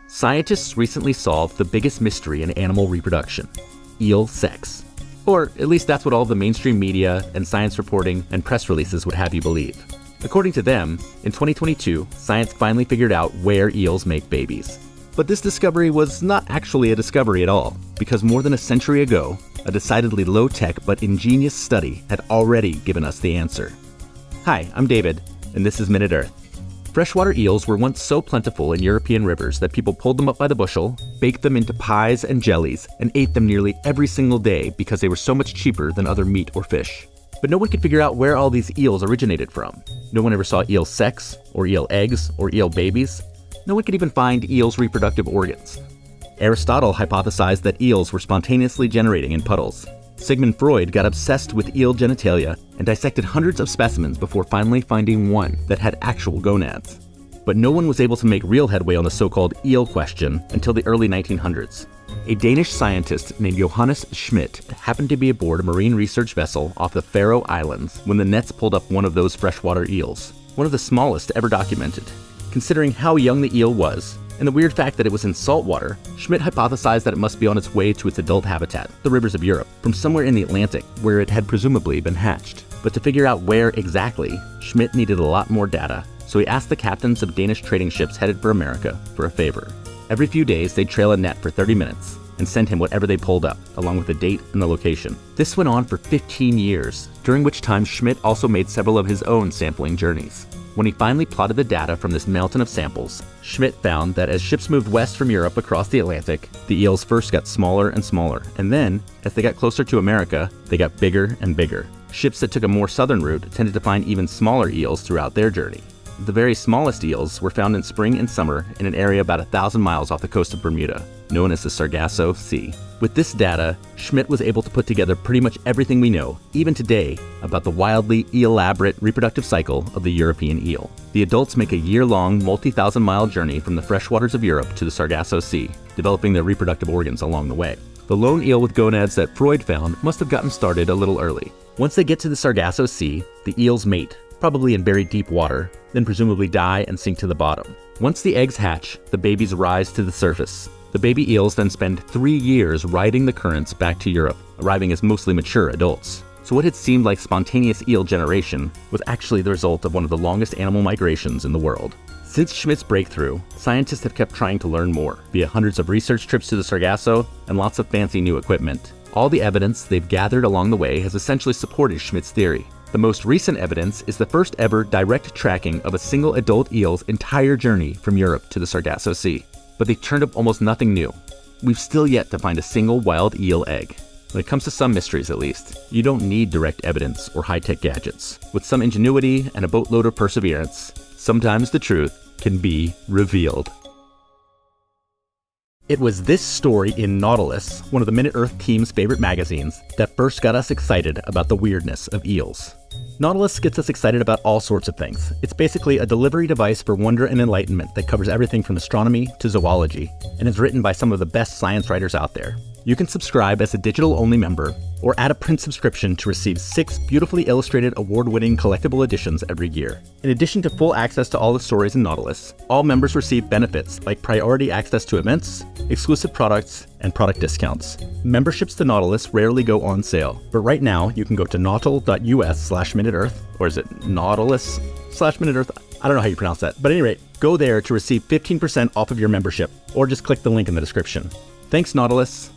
Scientists recently solved the biggest mystery in animal reproduction: eel sex. Or at least that's what all the mainstream media and science reporting and press releases would have you believe. According to them, in 2022, science finally figured out where eels make babies. But this discovery was not actually a discovery at all, because more than a century ago, a decidedly low-tech but ingenious study had already given us the answer. Hi, I'm David, and this is Minute Earth. Freshwater eels were once so plentiful in European rivers that people pulled them up by the bushel, baked them into pies and jellies, and ate them nearly every single day because they were so much cheaper than other meat or fish. But no one could figure out where all these eels originated from. No one ever saw eel sex, or eel eggs, or eel babies. No one could even find eels' reproductive organs. Aristotle hypothesized that eels were spontaneously generating in puddles. Sigmund Freud got obsessed with eel genitalia and dissected hundreds of specimens before finally finding one that had actual gonads. But no one was able to make real headway on the so-called eel question until the early 1900s. A Danish scientist named Johannes Schmidt happened to be aboard a marine research vessel off the Faroe Islands when the nets pulled up one of those freshwater eels, one of the smallest ever documented. Considering how young the eel was, and the weird fact that it was in salt water, Schmidt hypothesized that it must be on its way to its adult habitat, the rivers of Europe, from somewhere in the Atlantic, where it had presumably been hatched. But to figure out where exactly, Schmidt needed a lot more data, so he asked the captains of Danish trading ships headed for America for a favor. Every few days, they'd trail a net for 30 minutes and send him whatever they pulled up, along with the date and the location. This went on for 15 years, during which time Schmidt also made several of his own sampling journeys. When he finally plotted the data from this mountain of samples, Schmidt found that as ships moved west from Europe across the Atlantic, the eels first got smaller and smaller, and then, as they got closer to America, they got bigger and bigger. Ships that took a more southern route tended to find even smaller eels throughout their journey. The very smallest eels were found in spring and summer in an area about 1,000 miles off the coast of Bermuda, known as the Sargasso Sea. With this data, Schmidt was able to put together pretty much everything we know, even today, about the wildly elaborate reproductive cycle of the European eel. The adults make a year-long, multi-thousand-mile journey from the freshwaters of Europe to the Sargasso Sea, developing their reproductive organs along the way. The lone eel with gonads that Freud found must have gotten started a little early. Once they get to the Sargasso Sea, the eels mate, probably in very deep water, then presumably die and sink to the bottom. Once the eggs hatch, the babies rise to the surface. The baby eels then spend 3 years riding the currents back to Europe, arriving as mostly mature adults. So what had seemed like spontaneous eel generation was actually the result of one of the longest animal migrations in the world. Since Schmidt's breakthrough, scientists have kept trying to learn more, via hundreds of research trips to the Sargasso and lots of fancy new equipment. All the evidence they've gathered along the way has essentially supported Schmidt's theory. The most recent evidence is the first ever direct tracking of a single adult eel's entire journey from Europe to the Sargasso Sea. But they turned up almost nothing new. We've still yet to find a single wild eel egg. When it comes to some mysteries at least, you don't need direct evidence or high-tech gadgets. With some ingenuity and a boatload of perseverance, sometimes the truth can be revealed. It was this story in Nautilus, one of the Minute Earth team's favorite magazines, that first got us excited about the weirdness of eels. Nautilus gets us excited about all sorts of things. It's basically a delivery device for wonder and enlightenment that covers everything from astronomy to zoology, and is written by some of the best science writers out there. You can subscribe as a digital-only member, or add a print subscription to receive 6 beautifully illustrated award-winning collectible editions every year. In addition to full access to all the stories in Nautilus, all members receive benefits like priority access to events, exclusive products, and product discounts. Memberships to Nautilus rarely go on sale, but right now you can go to nautil.us/MinuteEarth, or is it Nautilus/MinuteEarth? I don't know how you pronounce that, but at any rate, go there to receive 15% off of your membership, or just click the link in the description. Thanks, Nautilus.